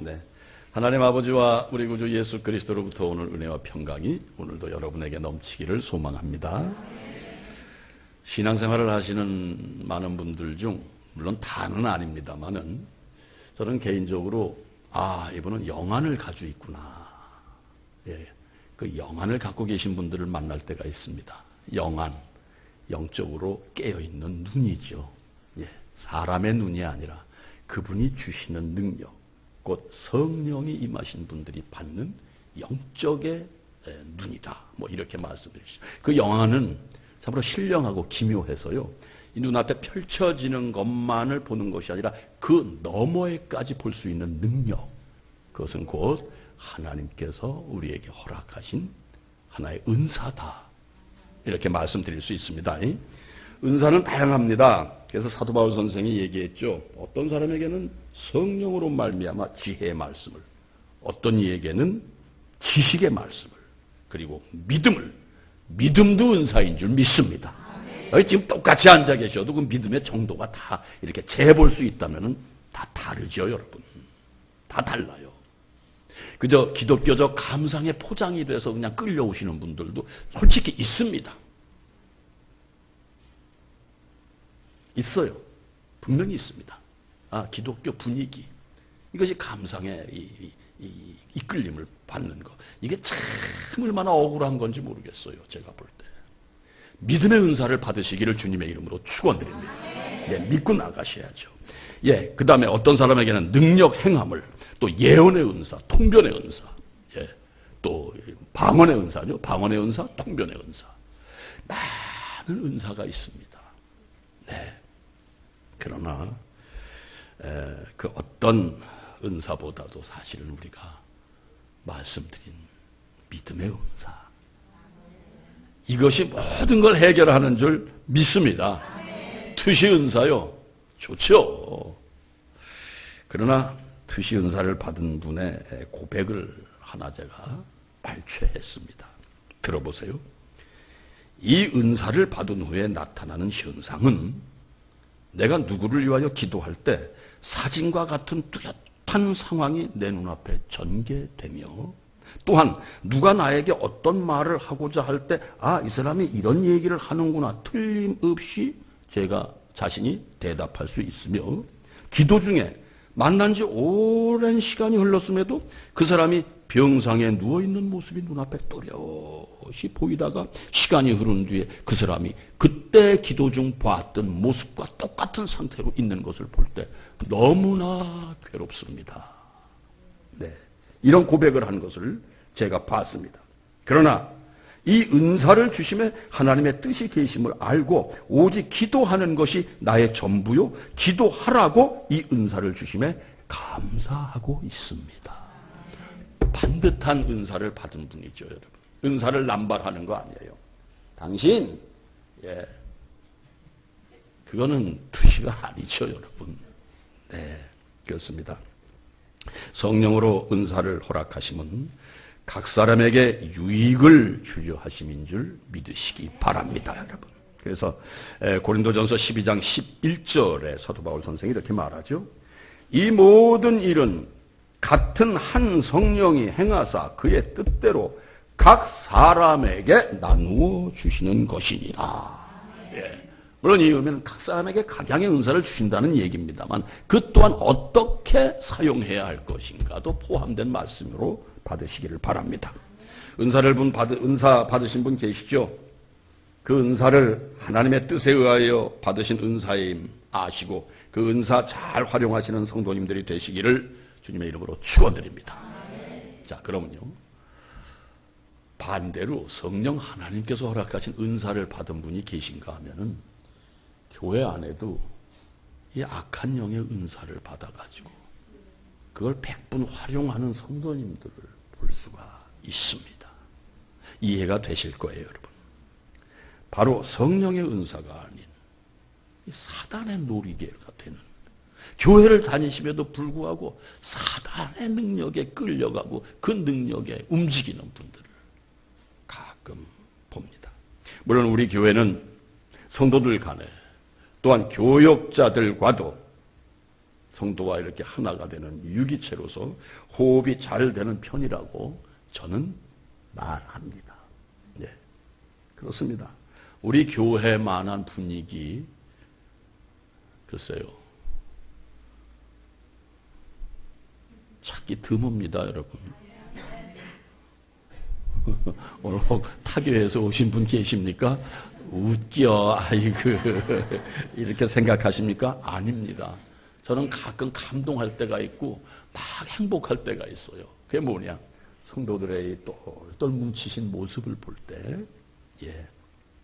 네. 하나님 아버지와 우리 구주 예수 그리스도로부터 오늘 은혜와 평강이 오늘도 여러분에게 넘치기를 소망합니다. 신앙생활을 하시는 많은 분들 중 물론 다는 아닙니다만은 저는 개인적으로 이분은 영안을 가지고 있구나. 예, 그 영안을 갖고 계신 분들을 만날 때가 있습니다. 영안, 영적으로 깨어있는 눈이죠. 예, 사람의 눈이 아니라 그분이 주시는 능력, 곧 성령이 임하신 분들이 받는 영적의 눈이다. 뭐 이렇게 말씀드리시죠. 그 영안은 참으로 신령하고 기묘해서요. 이 눈앞에 펼쳐지는 것만을 보는 것이 아니라 그 너머에까지 볼 수 있는 능력. 그것은 곧 하나님께서 우리에게 허락하신 하나의 은사다. 이렇게 말씀드릴 수 있습니다. 은사는 다양합니다. 그래서 사도 바울 선생이 얘기했죠. 어떤 사람에게는 성령으로 말미암아 지혜의 말씀을, 어떤 이에게는 지식의 말씀을, 그리고 믿음도 은사인 줄 믿습니다. 지금 똑같이 앉아 계셔도 그 믿음의 정도가 다 이렇게 재볼 수 있다면 다 다르죠, 여러분. 다 달라요. 그저 기독교적 감상의 포장이 돼서 그냥 끌려오시는 분들도 솔직히 있습니다. 있어요. 분명히 있습니다. 기독교 분위기. 이것이 감상의 이끌림을 받는 것. 이게 참 얼마나 억울한 건지 모르겠어요. 제가 볼 때. 믿음의 은사를 받으시기를 주님의 이름으로 축원드립니다. 네, 믿고 나가셔야죠. 예, 그 다음에 어떤 사람에게는 능력 행함을, 또 예언의 은사, 통변의 은사, 예, 또 방언의 은사죠. 방언의 은사, 통변의 은사. 많은 은사가 있습니다. 네. 그러나 그 어떤 은사보다도 사실은 우리가 말씀드린 믿음의 은사, 이것이 모든 걸 해결하는 줄 믿습니다. 투시 은사요, 좋죠. 그러나 투시 은사를 받은 분의 고백을 하나 제가 발췌했습니다. 들어보세요. 이 은사를 받은 후에 나타나는 현상은 내가 누구를 위하여 기도할 때 사진과 같은 뚜렷한 상황이 내 눈앞에 전개되며, 또한 누가 나에게 어떤 말을 하고자 할 때 이 사람이 이런 얘기를 하는구나 틀림없이 제가 자신이 대답할 수 있으며, 기도 중에 만난 지 오랜 시간이 흘렀음에도 그 사람이 병상에 누워있는 모습이 눈앞에 또렷이 보이다가 시간이 흐른 뒤에 그 사람이 그때 기도 중 봤던 모습과 똑같은 상태로 있는 것을 볼 때 너무나 괴롭습니다. 네, 이런 고백을 한 것을 제가 봤습니다. 그러나 이 은사를 주심에 하나님의 뜻이 계심을 알고 오직 기도하는 것이 나의 전부요, 기도하라고 이 은사를 주심에 감사하고 있습니다. 반듯한 은사를 받은 분이죠, 여러분. 은사를 남발하는 거 아니에요. 당신, 그거는 투시가 아니죠, 여러분. 네, 그렇습니다. 성령으로 은사를 허락하심은 각 사람에게 유익을 주려 하심인 줄 믿으시기 바랍니다, 여러분. 그래서 고린도전서 12장 11절에 사도 바울 선생이 이렇게 말하죠. 이 모든 일은 같은 한 성령이 행하사 그의 뜻대로 각 사람에게 나누어 주시는 것이니라. 예. 물론 이 의미는 각 사람에게 각양의 은사를 주신다는 얘기입니다만 그 또한 어떻게 사용해야 할 것인가도 포함된 말씀으로 받으시기를 바랍니다. 은사 받으신 분 계시죠? 그 은사를 하나님의 뜻에 의하여 받으신 은사임 아시고 그 은사 잘 활용하시는 성도님들이 되시기를 주님의 이름으로 축원드립니다. 자, 그러면요, 반대로 성령 하나님께서 허락하신 은사를 받은 분이 계신가 하면은 교회 안에도 이 악한 영의 은사를 받아가지고 그걸 100분 활용하는 성도님들을 볼 수가 있습니다. 이해가 되실 거예요, 여러분. 바로 성령의 은사가 아닌 이 사단의 놀이개가 되는, 교회를 다니심에도 불구하고 사단의 능력에 끌려가고 그 능력에 움직이는 분들을 가끔 봅니다. 물론 우리 교회는 성도들 간에 또한 교역자들과도 성도와 이렇게 하나가 되는 유기체로서 호흡이 잘 되는 편이라고 저는 말합니다. 네, 그렇습니다. 우리 교회만한 분위기, 글쎄요, 찾기 드뭅니다, 여러분. 오늘 혹 타교에서 오신 분 계십니까? 웃겨, 아이고, 이렇게 생각하십니까? 아닙니다. 저는 가끔 감동할 때가 있고, 막 행복할 때가 있어요. 그게 뭐냐? 성도들의 똘똘 뭉치신 모습을 볼 때, 예.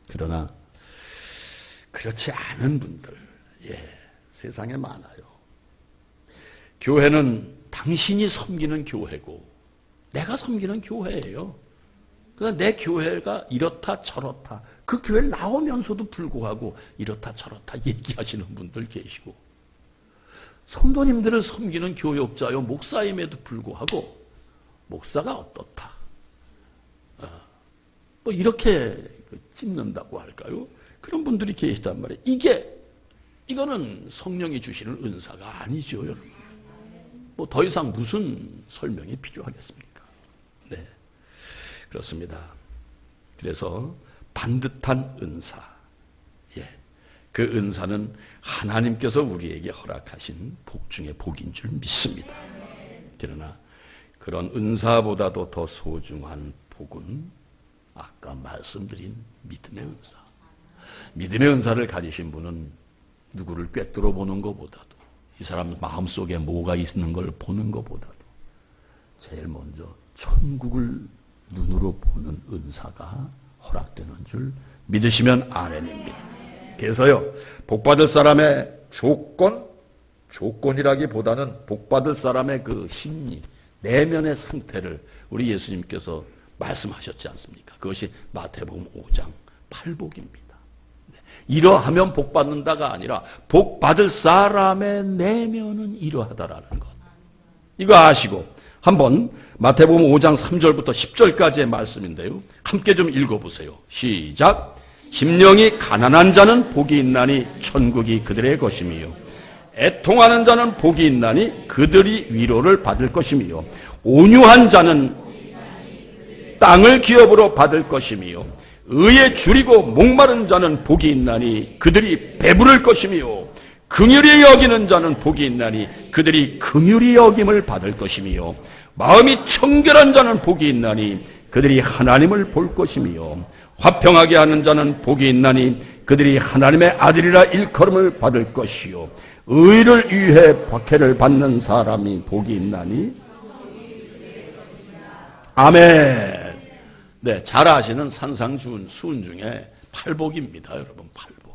그러나, 그렇지 않은 분들, 예. 세상에 많아요. 교회는 당신이 섬기는 교회고, 내가 섬기는 교회예요. 그러니까 내 교회가 이렇다 저렇다, 그 교회를 나오면서도 불구하고 이렇다 저렇다 얘기하시는 분들 계시고, 성도님들을 섬기는 교역자요 목사임에도 불구하고 목사가 어떻다, 뭐 이렇게 찝는다고 할까요? 그런 분들이 계시단 말이에요. 이거는 성령이 주시는 은사가 아니죠, 여러분. 뭐 더 이상 무슨 설명이 필요하겠습니까? 네, 그렇습니다. 그래서 반듯한 은사, 예, 그 은사는 하나님께서 우리에게 허락하신 복 중에 복인 줄 믿습니다. 그러나 그런 은사보다도 더 소중한 복은 아까 말씀드린 믿음의 은사. 믿음의 은사를 가지신 분은 누구를 꿰뚫어 보는 것보다도, 이 사람 마음속에 뭐가 있는 걸 보는 것보다도 제일 먼저 천국을 눈으로 보는 은사가 허락되는 줄 믿으시면 아멘입니다. 그래서요, 복받을 사람의 조건이라기보다는 복받을 사람의 그 심리, 내면의 상태를 우리 예수님께서 말씀하셨지 않습니까? 그것이 마태복음 5장 8복입니다. 이러하면 복받는다가 아니라 복받을 사람의 내면은 이러하다라는 것. 이거 아시고 한번 마태복음 5장 3절부터 10절까지의 말씀인데요. 함께 좀 읽어보세요. 시작. 심령이 가난한 자는 복이 있나니 천국이 그들의 것이며, 애통하는 자는 복이 있나니 그들이 위로를 받을 것이며, 온유한 자는 땅을 기업으로 받을 것이며, 의에 줄이고 목마른 자는 복이 있나니 그들이 배부를 것이며, 긍휼히 여기는 자는 복이 있나니 그들이 긍휼히 여김을 받을 것이며, 마음이 청결한 자는 복이 있나니 그들이 하나님을 볼 것이며, 화평하게 하는 자는 복이 있나니 그들이 하나님의 아들이라 일컬음을 받을 것이요, 의를 위해 박해를 받는 사람이 복이 있나니. 아멘. 네, 잘 아시는 산상수훈 중에 8복입니다, 여러분. 8복.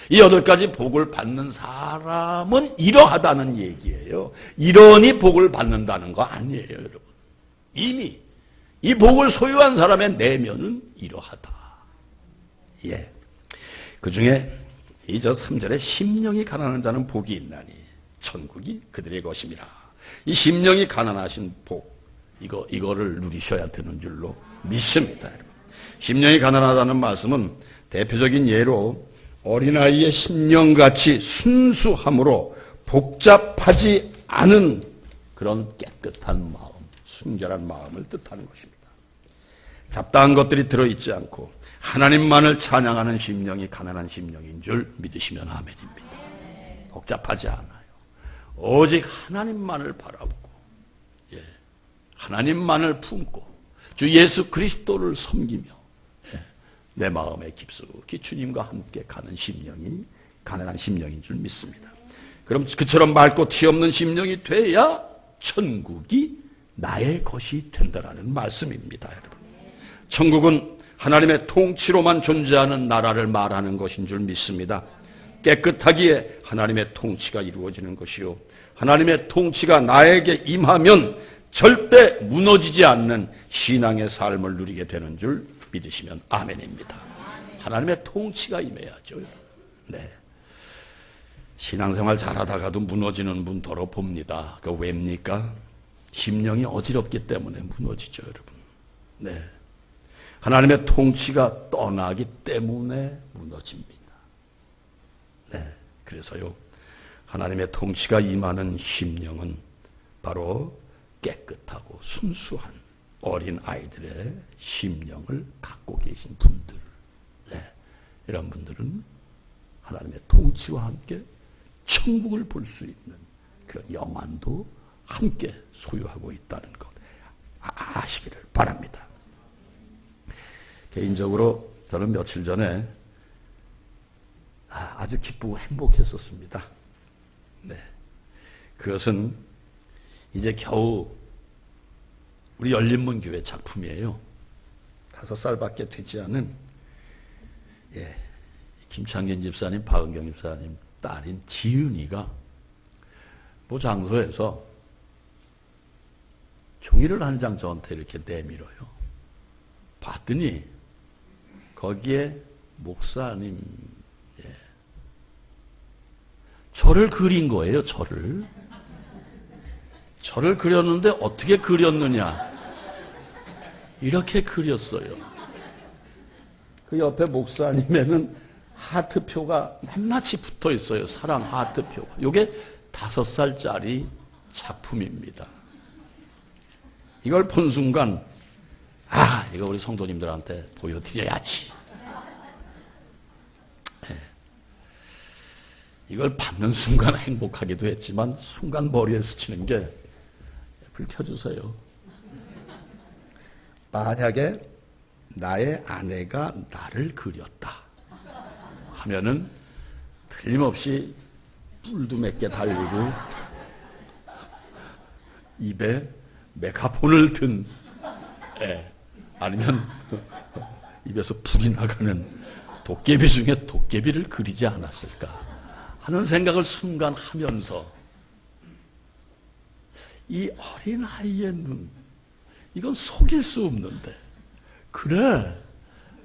이 8가지 복을 받는 사람은 이러하다는 얘기예요. 이러니 복을 받는다는 거 아니에요, 여러분. 이미 이 복을 소유한 사람의 내면은 이러하다. 예. 그 중에 이 3절에 심령이 가난한 자는 복이 있나니 천국이 그들의 것임이라. 이 심령이 가난하신 복, 이거를 누리셔야 되는 줄로 믿습니다. 심령이 가난하다는 말씀은 대표적인 예로 어린아이의 심령같이 순수함으로 복잡하지 않은 그런 깨끗한 마음, 순결한 마음을 뜻하는 것입니다. 잡다한 것들이 들어있지 않고 하나님만을 찬양하는 심령이 가난한 심령인 줄 믿으시면 아멘입니다. 복잡하지 않아요. 오직 하나님만을 바라보고, 예, 하나님만을 품고 주 예수 그리스도를 섬기며, 예, 내 마음에 깊숙이 주님과 함께 가는 심령이 가난한 심령인 줄 믿습니다. 그럼 그처럼 맑고 티없는 심령이 돼야 천국이 나의 것이 된다라는 말씀입니다, 여러분. 천국은 하나님의 통치로만 존재하는 나라를 말하는 것인 줄 믿습니다. 깨끗하기에 하나님의 통치가 이루어지는 것이요, 하나님의 통치가 나에게 임하면 절대 무너지지 않는 신앙의 삶을 누리게 되는 줄 믿으시면 아멘입니다. 하나님의 통치가 임해야죠. 네. 신앙생활 잘하다가도 무너지는 분 더러 봅니다. 그 왜입니까? 심령이 어지럽기 때문에 무너지죠, 여러분. 네. 하나님의 통치가 떠나기 때문에 무너집니다. 네. 그래서요, 하나님의 통치가 임하는 심령은 바로 깨끗하고 순수한 어린 아이들의 심령을 갖고 계신 분들, 네, 이런 분들은 하나님의 통치와 함께 천국을 볼 수 있는 그런 영안도 함께 소유하고 있다는 것 아시기를 바랍니다. 개인적으로 저는 며칠 전에 아주 기쁘고 행복했었습니다. 네, 그것은 이제 겨우 우리 열린문교회 작품이에요. 5살밖에 되지 않은 김창균 집사님, 박은경 집사님 딸인 지은이가 모 장소에서 종이를 한 장 저한테 이렇게 내밀어요. 봤더니 거기에 목사님 저를 그린 거예요. 저를 그렸는데 어떻게 그렸느냐, 이렇게 그렸어요. 그 옆에 목사님에는 하트표가 낱낱이 붙어 있어요. 사랑 하트표가. 이게 5살짜리 작품입니다. 이걸 본 순간 이거 우리 성도님들한테 보여드려야지. 이걸 받는 순간 행복하기도 했지만 순간 머리에 스치는 게, 불 켜주세요. 만약에 나의 아내가 나를 그렸다 하면은 틀림없이 뿔도 몇 개 달리고 입에 메가폰을 든 아니면 입에서 불이 나가는 도깨비 중에 도깨비를 그리지 않았을까 하는 생각을 순간 하면서, 이 어린아이의 눈, 이건 속일 수 없는데, 그래,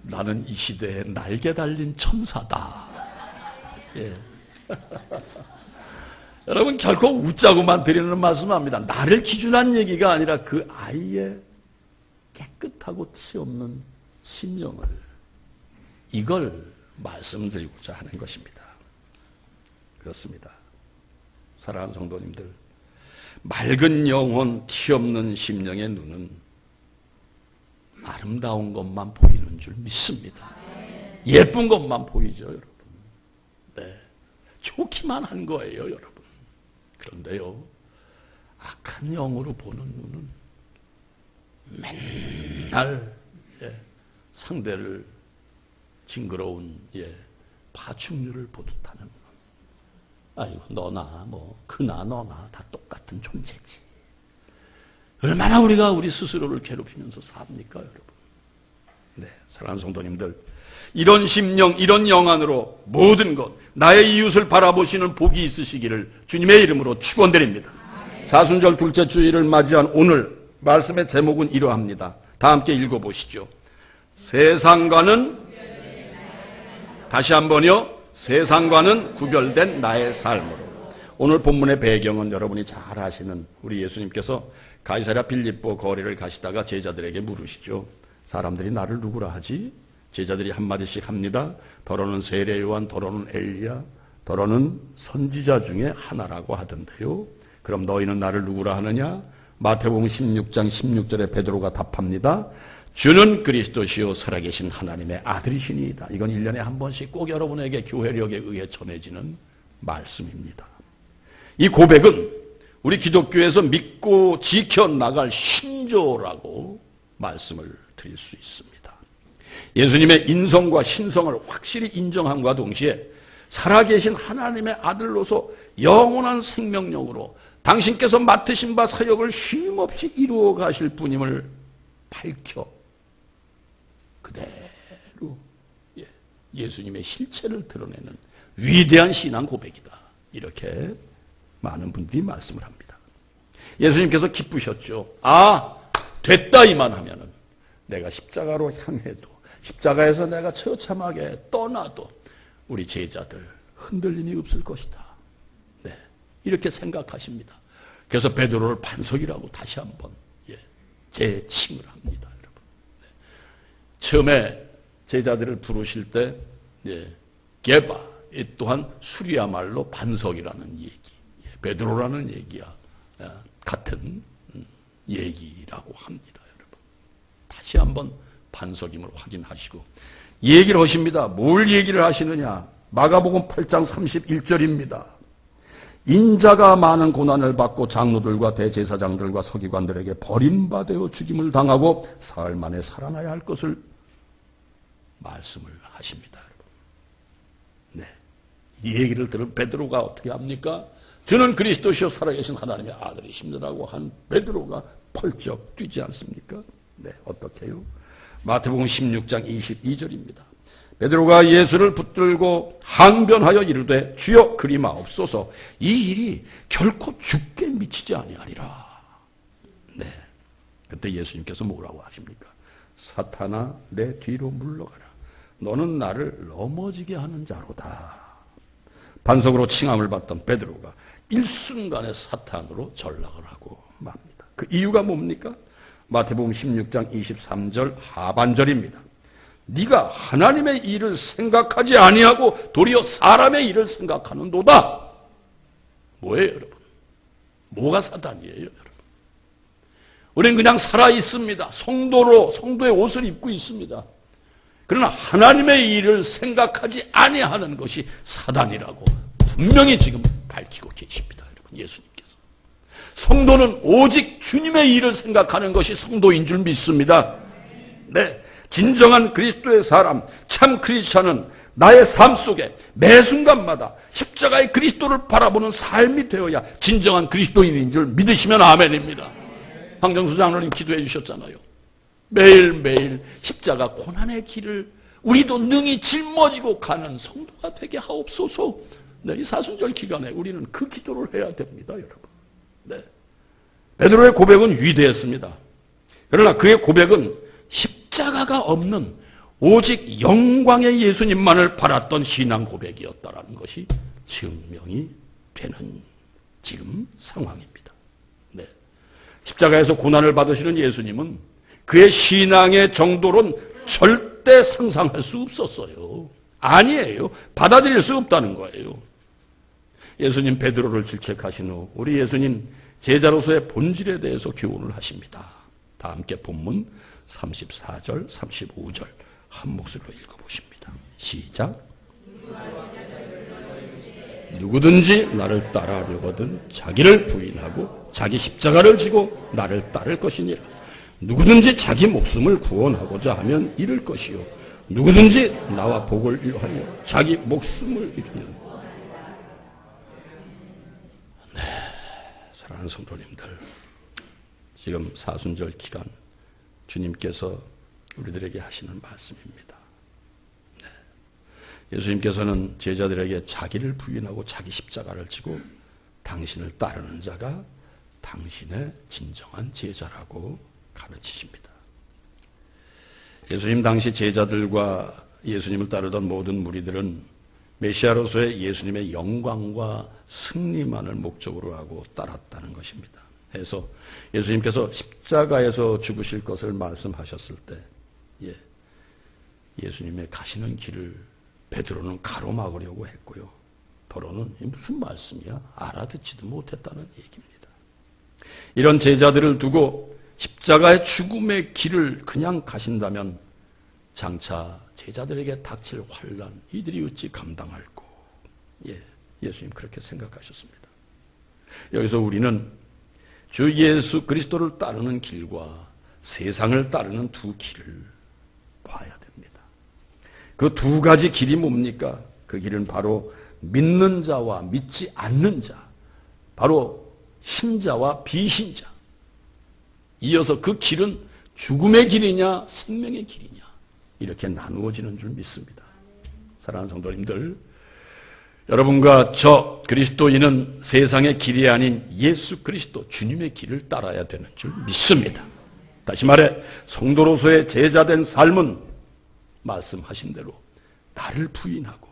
나는 이 시대에 날개 달린 천사다. 여러분, 결코 웃자고만 드리는 말씀합니다. 나를 기준한 얘기가 아니라 그 아이의 깨끗하고 티 없는 심령을, 이걸 말씀드리고자 하는 것입니다. 그렇습니다. 사랑하는 성도님들, 맑은 영혼, 티 없는 심령의 눈은 아름다운 것만 보이는 줄 믿습니다. 예쁜 것만 보이죠, 여러분. 네, 좋기만 한 거예요, 여러분. 그런데요, 악한 영으로 보는 눈은 맨날 상대를 징그러운 파충류를 보듯 하는 눈. 아이고, 너나 그나 너나 다 똑같은 존재지. 얼마나 우리가 우리 스스로를 괴롭히면서 삽니까, 여러분. 네, 사랑하는 성도님들, 이런 심령, 이런 영안으로 모든 것, 나의 이웃을 바라보시는 복이 있으시기를 주님의 이름으로 축원드립니다. 사순절 둘째 주일을 맞이한 오늘 말씀의 제목은 이러합니다. 다 함께 읽어보시죠. 세상과는, 다시 한번요, 세상과는 구별된 나의 삶으로. 오늘 본문의 배경은 여러분이 잘 아시는, 우리 예수님께서 가이사랴 빌립보 거리를 가시다가 제자들에게 물으시죠. 사람들이 나를 누구라 하지? 제자들이 한마디씩 합니다. 더러는 세례 요한, 더러는 엘리야, 더러는 선지자 중에 하나라고 하던데요. 그럼 너희는 나를 누구라 하느냐? 마태복음 16장 16절에 베드로가 답합니다. 주는 그리스도시요 살아계신 하나님의 아들이시니이다. 이건 1년에 한 번씩 꼭 여러분에게 교회력에 의해 전해지는 말씀입니다. 이 고백은 우리 기독교에서 믿고 지켜나갈 신조라고 말씀을 드릴 수 있습니다. 예수님의 인성과 신성을 확실히 인정함과 동시에 살아계신 하나님의 아들로서 영원한 생명력으로 당신께서 맡으신 바 사역을 쉼없이 이루어 가실 분임을 밝혀 그대로 예수님의 실체를 드러내는 위대한 신앙 고백이다. 이렇게 많은 분들이 말씀을 합니다. 예수님께서 기쁘셨죠. 됐다 이만 하면은 내가 십자가로 향해도, 십자가에서 내가 처참하게 떠나도 우리 제자들 흔들림이 없을 것이다. 네, 이렇게 생각하십니다. 그래서 베드로를 반석이라고 다시 한번 재칭을 합니다. 여러분. 네. 처음에 제자들을 부르실 때 게바, 이 또한 술이야말로 반석이라는 얘기, 베드로라는 얘기야 같은 얘기라고 합니다. 여러분, 다시 한번 반석임을 확인하시고 얘기를 하십니다. 뭘 얘기를 하시느냐? 마가복음 8장 31절입니다. 인자가 많은 고난을 받고 장로들과 대제사장들과 서기관들에게 버림받아 죽임을 당하고 사흘 만에 살아나야 할 것을 말씀을 하십니다. 네, 이 얘기를 들은 베드로가 어떻게 합니까? 저는 그리스도시요 살아계신 하나님의 아들이십니다라고 한 베드로가 펄쩍 뛰지 않습니까? 네, 어떻게 해요? 마태복음 16장 22절입니다. 베드로가 예수를 붙들고 항변하여 이르되 주여 그리 마옵소서 이 일이 결코 죽게 미치지 아니하리라. 네, 그때 예수님께서 뭐라고 하십니까? 사탄아 내 뒤로 물러가라. 너는 나를 넘어지게 하는 자로다. 반석으로 칭함을 받던 베드로가 일순간에 사탄으로 전락을 하고 맙니다. 그 이유가 뭡니까? 마태복음 16장 23절 하반절입니다. 네가 하나님의 일을 생각하지 아니하고 도리어 사람의 일을 생각하는도다. 뭐예요, 여러분? 뭐가 사탄이에요, 여러분? 우리는 그냥 살아 있습니다. 성도의 옷을 입고 있습니다. 그러나 하나님의 일을 생각하지 아니하는 것이 사단이라고 분명히 지금 밝히고 계십니다, 여러분. 예수님께서. 성도는 오직 주님의 일을 생각하는 것이 성도인 줄 믿습니다. 네, 진정한 그리스도의 사람, 참 크리스찬은 나의 삶 속에 매 순간마다 십자가의 그리스도를 바라보는 삶이 되어야 진정한 그리스도인인 줄 믿으시면 아멘입니다. 황정수 장로님 기도해 주셨잖아요. 매일매일 십자가 고난의 길을 우리도 능히 짊어지고 가는 성도가 되게 하옵소서. 네, 이 사순절 기간에 우리는 그 기도를 해야 됩니다, 여러분. 네. 베드로의 고백은 위대했습니다. 그러나 그의 고백은 십자가가 없는 오직 영광의 예수님만을 바랐던 신앙 고백이었다라는 것이 증명이 되는 지금 상황입니다. 네. 십자가에서 고난을 받으시는 예수님은 그의 신앙의 정도로는 절대 상상할 수 없었어요. 아니에요. 받아들일 수 없다는 거예요. 예수님 베드로를 질책하신 후 우리 예수님 제자로서의 본질에 대해서 교훈을 하십니다. 다 함께 본문 34절, 35절 한 목소리로 읽어보십니다. 시작. 누구든지 나를 따라하려거든 자기를 부인하고 자기 십자가를 지고 나를 따를 것이니라. 누구든지 자기 목숨을 구원하고자 하면 잃을 것이요 누구든지 나와 복을 위하여 자기 목숨을 잃으면. 네, 사랑하는 성도님들, 지금 사순절 기간 주님께서 우리들에게 하시는 말씀입니다. 네. 예수님께서는 제자들에게 자기를 부인하고 자기 십자가를 지고 당신을 따르는 자가 당신의 진정한 제자라고 가르치십니다. 예수님 당시 제자들과 예수님을 따르던 모든 무리들은 메시아로서의 예수님의 영광과 승리만을 목적으로 하고 따랐다는 것입니다. 그래서 예수님께서 십자가에서 죽으실 것을 말씀하셨을 때 예수님의 가시는 길을 베드로는 가로막으려고 했고요. 더러는 무슨 말씀이야? 알아듣지도 못했다는 얘기입니다. 이런 제자들을 두고 십자가의 죽음의 길을 그냥 가신다면 장차 제자들에게 닥칠 환난 이들이 어찌 감당할꼬. 예수님 그렇게 생각하셨습니다. 여기서 우리는 주 예수 그리스도를 따르는 길과 세상을 따르는 두 길을 봐야 됩니다. 그 두 가지 길이 뭡니까? 그 길은 바로 믿는 자와 믿지 않는 자, 바로 신자와 비신자. 이어서 그 길은 죽음의 길이냐 생명의 길이냐 이렇게 나누어지는 줄 믿습니다. 사랑하는 성도님들, 여러분과 저 그리스도인은 세상의 길이 아닌 예수 그리스도 주님의 길을 따라야 되는 줄 믿습니다. 다시 말해 성도로서의 제자된 삶은 말씀하신 대로 나를 부인하고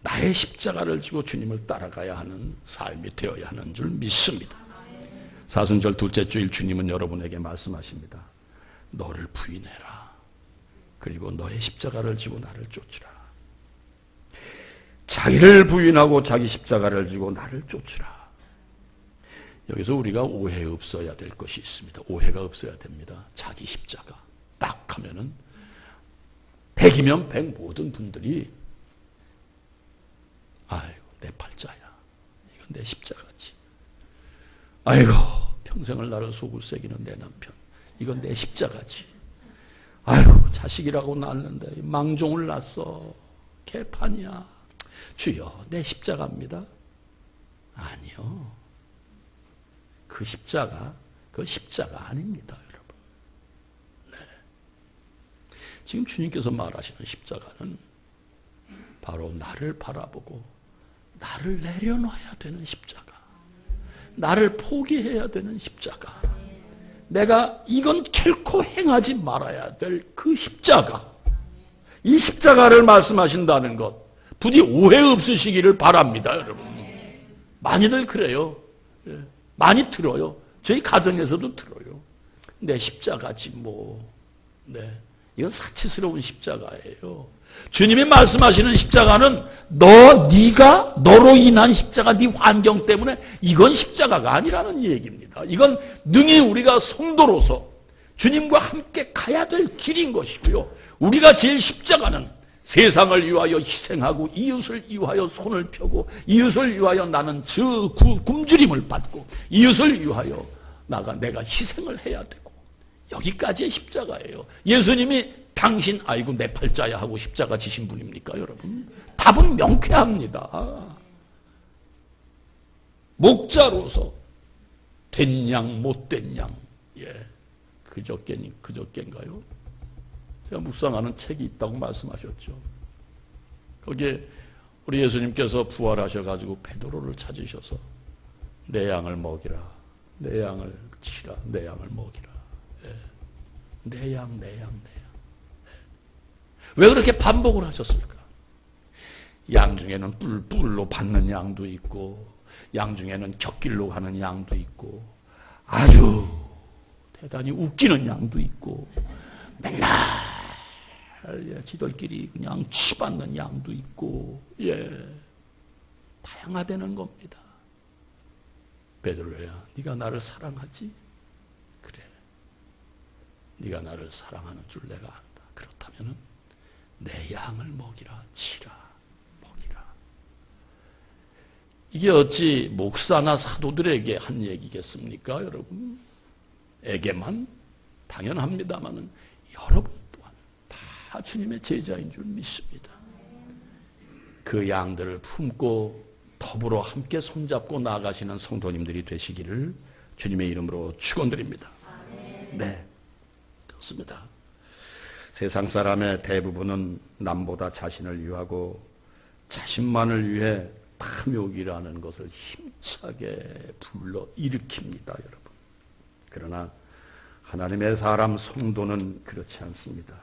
나의 십자가를 지고 주님을 따라가야 하는 삶이 되어야 하는 줄 믿습니다. 사순절 둘째 주일 주님은 여러분에게 말씀하십니다. 너를 부인해라. 그리고 너의 십자가를 지고 나를 쫓으라. 자기를 부인하고 자기 십자가를 지고 나를 쫓으라. 여기서 우리가 오해 없어야 될 것이 있습니다. 오해가 없어야 됩니다. 자기 십자가 딱 하면은 100이면 100 모든 분들이 아이고 내 팔자야. 이건 내 십자가지. 아이고 평생을 나를 속을 새기는 내 남편. 이건 내 십자가지. 아이고 자식이라고 낳았는데 망종을 낳았어. 개판이야. 주여 내 십자가입니다. 아니요. 그 십자가 아닙니다, 여러분. 네. 지금 주님께서 말하시는 십자가는 바로 나를 바라보고 나를 내려놔야 되는 십자가. 나를 포기해야 되는 십자가. 내가 이건 결코 행하지 말아야 될 그 십자가. 이 십자가를 말씀하신다는 것 부디 오해 없으시기를 바랍니다, 여러분. 많이들 그래요. 많이 들어요. 저희 가정에서도 들어요. 내 십자가지 뭐. 네. 이건 사치스러운 십자가예요. 주님이 말씀하시는 십자가는 네가 너로 인한 십자가, 네 환경 때문에 이건 십자가가 아니라는 얘기입니다. 이건 능히 우리가 성도로서 주님과 함께 가야 될 길인 것이고요. 우리가 제일 십자가는 세상을 위하여 희생하고 이웃을 위하여 손을 펴고 이웃을 위하여 나는 저 굶주림을 받고 이웃을 위하여 내가 희생을 해야 되고 여기까지의 십자가예요. 예수님이 당신 아이고 내 팔자야 하고 십자가 지신 분입니까 여러분? 답은 명쾌합니다. 목자로서 된 양 못된 양. 예. 그저께인가요? 제가 묵상하는 책이 있다고 말씀하셨죠. 거기에 우리 예수님께서 부활하셔가지고 베드로를 찾으셔서 내 양을 먹이라, 내 양을 치라, 내 양을 먹이라. 예. 내 양. 예. 왜 그렇게 반복을 하셨을까? 양 중에는 뿔로 받는 양도 있고, 양 중에는 곁길로 가는 양도 있고, 아주 대단히 웃기는 양도 있고, 맨날 지들끼리 그냥 치받는 양도 있고, 예, 다양하다는 겁니다. 베드로야, 네가 나를 사랑하지? 그래, 네가 나를 사랑하는 줄 내가 안다. 그렇다면은 내 양을 먹이라, 치라, 먹이라. 이게 어찌 목사나 사도들에게 한 얘기겠습니까, 여러분? 에게만 당연합니다만은 여러분 또한 다 주님의 제자인 줄 믿습니다. 그 양들을 품고 더불어 함께 손잡고 나아가시는 성도님들이 되시기를 주님의 이름으로 축원드립니다. 네, 그렇습니다. 세상 사람의 대부분은 남보다 자신을 위하고 자신만을 위해 탐욕이라는 것을 힘차게 불러 일으킵니다, 여러분. 그러나 하나님의 사람 성도는 그렇지 않습니다.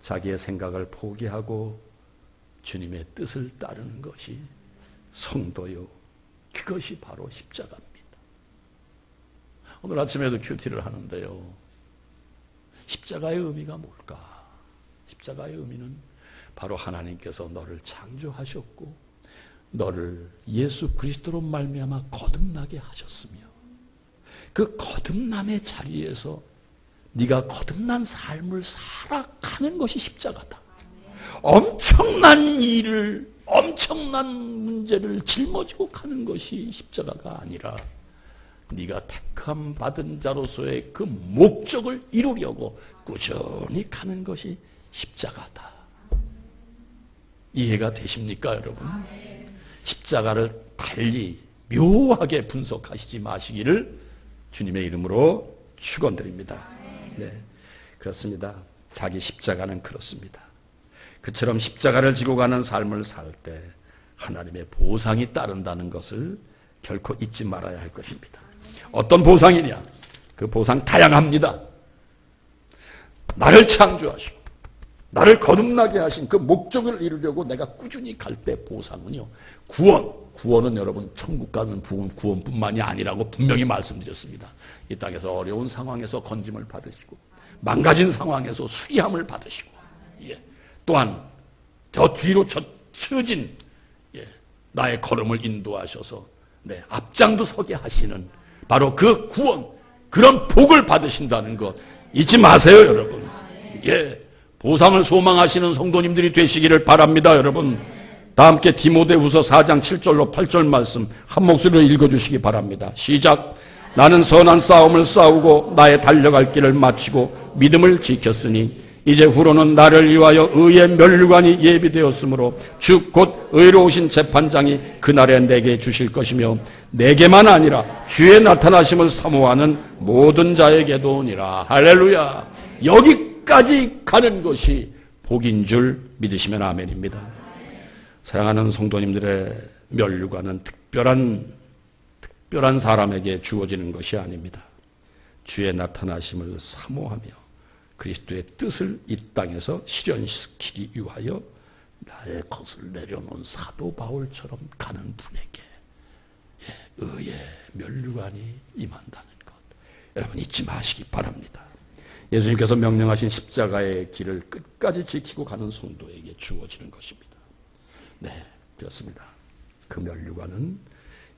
자기의 생각을 포기하고 주님의 뜻을 따르는 것이 성도요. 그것이 바로 십자가입니다. 오늘 아침에도 큐티를 하는데요. 십자가의 의미가 뭘까? 십자가의 의미는 바로 하나님께서 너를 창조하셨고 너를 예수 그리스도로 말미암아 거듭나게 하셨으며 그 거듭남의 자리에서 네가 거듭난 삶을 살아가는 것이 십자가다. 엄청난 일을, 엄청난 문제를 짊어지고 가는 것이 십자가가 아니라 네가 택함 받은 자로서의 그 목적을 이루려고 꾸준히 가는 것이 십자가다. 이해가 되십니까, 여러분? 십자가를 달리 묘하게 분석하시지 마시기를 주님의 이름으로 축원드립니다. 네, 그렇습니다. 자기 십자가는 그렇습니다. 그처럼 십자가를 지고 가는 삶을 살 때 하나님의 보상이 따른다는 것을 결코 잊지 말아야 할 것입니다. 어떤 보상이냐? 그 보상 다양합니다. 나를 창조하시고 나를 거듭나게 하신 그 목적을 이루려고 내가 꾸준히 갈 때 보상은요. 구원은 여러분 천국 가는 구원뿐만이 아니라고 분명히 말씀드렸습니다. 이 땅에서 어려운 상황에서 건짐을 받으시고 망가진 상황에서 수리함을 받으시고, 예. 또한 더 뒤로 처진 나의 걸음을 인도하셔서 앞장도 서게 하시는 바로 그 구원, 그런 복을 받으신다는 것 잊지 마세요, 여러분. 예, 보상을 소망하시는 성도님들이 되시기를 바랍니다, 여러분. 다 함께 디모데후서 4장 7절로 8절 말씀 한 목소리로 읽어주시기 바랍니다. 시작. 나는 선한 싸움을 싸우고 나의 달려갈 길을 마치고 믿음을 지켰으니 이제 후로는 나를 위하여 의의 면류관이 예비되었으므로 주 곧 의로우신 재판장이 그날에 내게 주실 것이며 내게만 아니라 주의 나타나심을 사모하는 모든 자에게도니라. 할렐루야. 여기까지 가는 것이 복인 줄 믿으시면 아멘입니다. 사랑하는 성도님들의 면류관은 특별한 사람에게 주어지는 것이 아닙니다. 주의 나타나심을 사모하며 그리스도의 뜻을 이 땅에서 실현시키기 위하여 나의 것을 내려놓은 사도 바울처럼 가는 분에게 의의 면류관이 임한다는 것, 여러분 잊지 마시기 바랍니다. 예수님께서 명령하신 십자가의 길을 끝까지 지키고 가는 성도에게 주어지는 것입니다. 네, 그렇습니다. 그 면류관은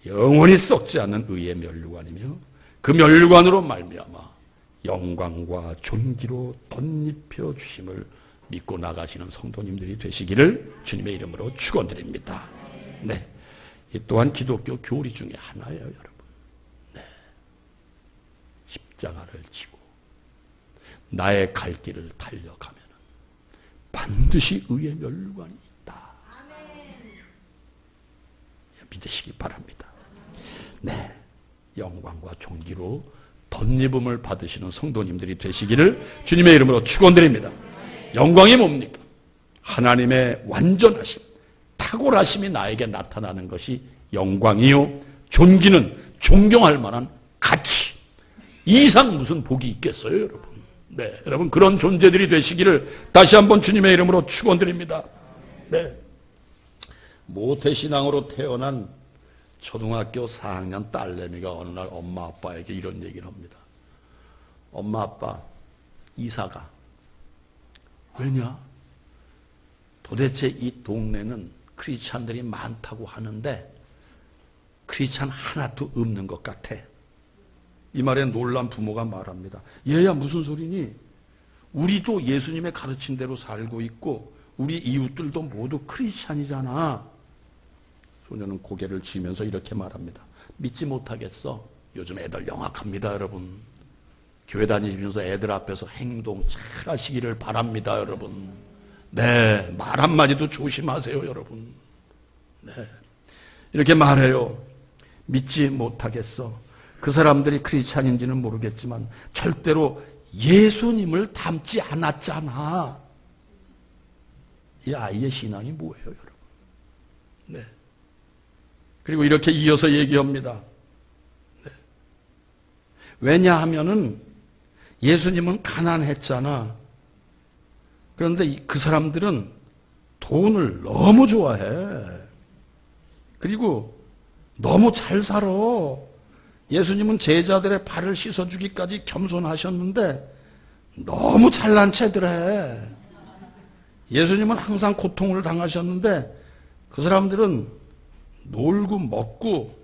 영원히 썩지 않는 의의 면류관이며 그 면류관으로 말미암아 영광과 존귀로 덧입혀 주심을 믿고 나가시는 성도님들이 되시기를 주님의 이름으로 축원드립니다. 네, 이 또한 기독교 교리 중에 하나예요, 여러분. 네, 십자가를 지고 나의 갈 길을 달려가면 반드시 의의 면류관이 있다. 믿으시기 바랍니다. 네, 영광과 존귀로 덧입음을 받으시는 성도님들이 되시기를 주님의 이름으로 축원드립니다. 영광이 뭡니까? 하나님의 완전하심, 탁월하심이 나에게 나타나는 것이 영광이요, 존귀는 존경할 만한 가치, 이상 무슨 복이 있겠어요, 여러분? 네, 여러분 그런 존재들이 되시기를 다시 한번 주님의 이름으로 축원드립니다. 네, 모태신앙으로 태어난 초등학교 4학년 딸내미가 어느 날 엄마 아빠에게 이런 얘기를 합니다. 엄마 아빠, 이사가. 왜냐? 도대체 이 동네는 크리스찬들이 많다고 하는데 크리스찬 하나도 없는 것 같아. 이 말에 놀란 부모가 말합니다. 얘야 무슨 소리니? 우리도 예수님의 가르친 대로 살고 있고 우리 이웃들도 모두 크리스찬이잖아. 소녀는 고개를 쥐면서 이렇게 말합니다. 믿지 못하겠어. 요즘 애들 영악합니다, 여러분. 교회 다니시면서 애들 앞에서 행동 잘 하시기를 바랍니다, 여러분. 네, 말 한마디도 조심하세요, 여러분. 네, 이렇게 말해요. 믿지 못하겠어. 그 사람들이 크리스찬인지는 모르겠지만 절대로 예수님을 닮지 않았잖아. 이 아이의 신앙이 뭐예요, 여러분? 네. 그리고 이렇게 이어서 얘기합니다. 네. 왜냐하면은 예수님은 가난했잖아. 그런데 그 사람들은 돈을 너무 좋아해. 그리고 너무 잘 살아. 예수님은 제자들의 발을 씻어주기까지 겸손하셨는데 너무 잘난 체들 해. 예수님은 항상 고통을 당하셨는데 그 사람들은 놀고 먹고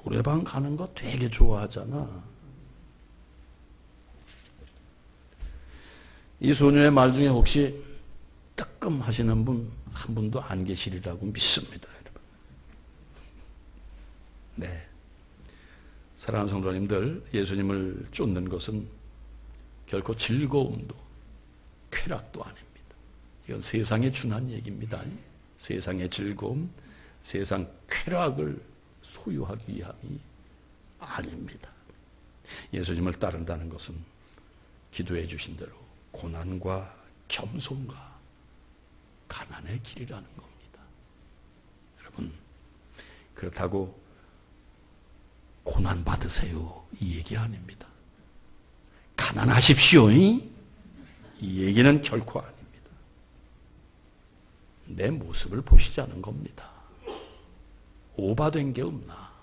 노래방 가는 거 되게 좋아하잖아. 이 소녀의 말 중에 혹시 뜨끔하시는 분 한 분도 안 계시리라고 믿습니다, 여러분. 네, 사랑하는 성도님들, 예수님을 쫓는 것은 결코 즐거움도 쾌락도 아닙니다. 이건 세상에 준한 얘기입니다. 세상의 즐거움, 세상 쾌락을 소유하기 위함이 아닙니다. 예수님을 따른다는 것은 기도해 주신 대로 고난과 겸손과 가난의 길이라는 겁니다. 여러분, 그렇다고 고난 받으세요 이 얘기 아닙니다. 가난하십시오 이 얘기는 결코 아닙니다. 내 모습을 보시자는 겁니다. 오바된 게 없나?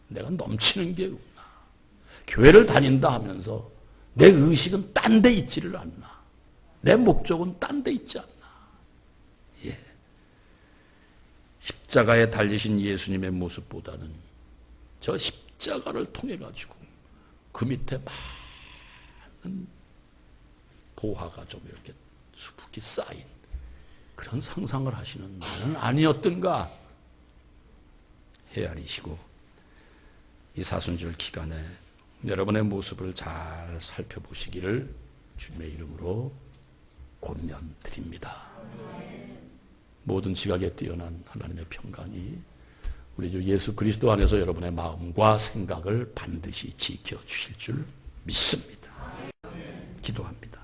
내가 넘치는 게 없나? 교회를 다닌다 하면서 내 의식은 딴 데 있지를 않나? 내 목적은 딴 데 있지 않나? 예. 십자가에 달리신 예수님의 모습보다는 저 십자가를 통해 가지고 그 밑에 많은 보화가 좀 이렇게 수북히 쌓인 그런 상상을 하시는 나는 아니었던가 헤아리시고 이 사순절 기간에 여러분의 모습을 잘 살펴보시기를 주님의 이름으로 권면드립니다. 모든 지각에 뛰어난 하나님의 평강이 우리 주 예수 그리스도 안에서 여러분의 마음과 생각을 반드시 지켜주실 줄 믿습니다. 기도합니다.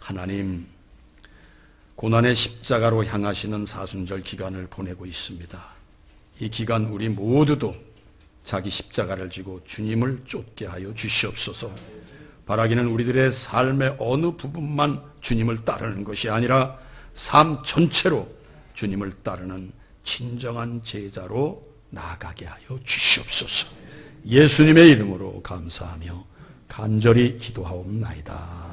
하나님, 고난의 십자가로 향하시는 사순절 기간을 보내고 있습니다. 이 기간 우리 모두도 자기 십자가를 지고 주님을 쫓게 하여 주시옵소서. 바라기는 우리들의 삶의 어느 부분만 주님을 따르는 것이 아니라 삶 전체로 주님을 따르는 진정한 제자로 나아가게 하여 주시옵소서. 예수님의 이름으로 감사하며 간절히 기도하옵나이다.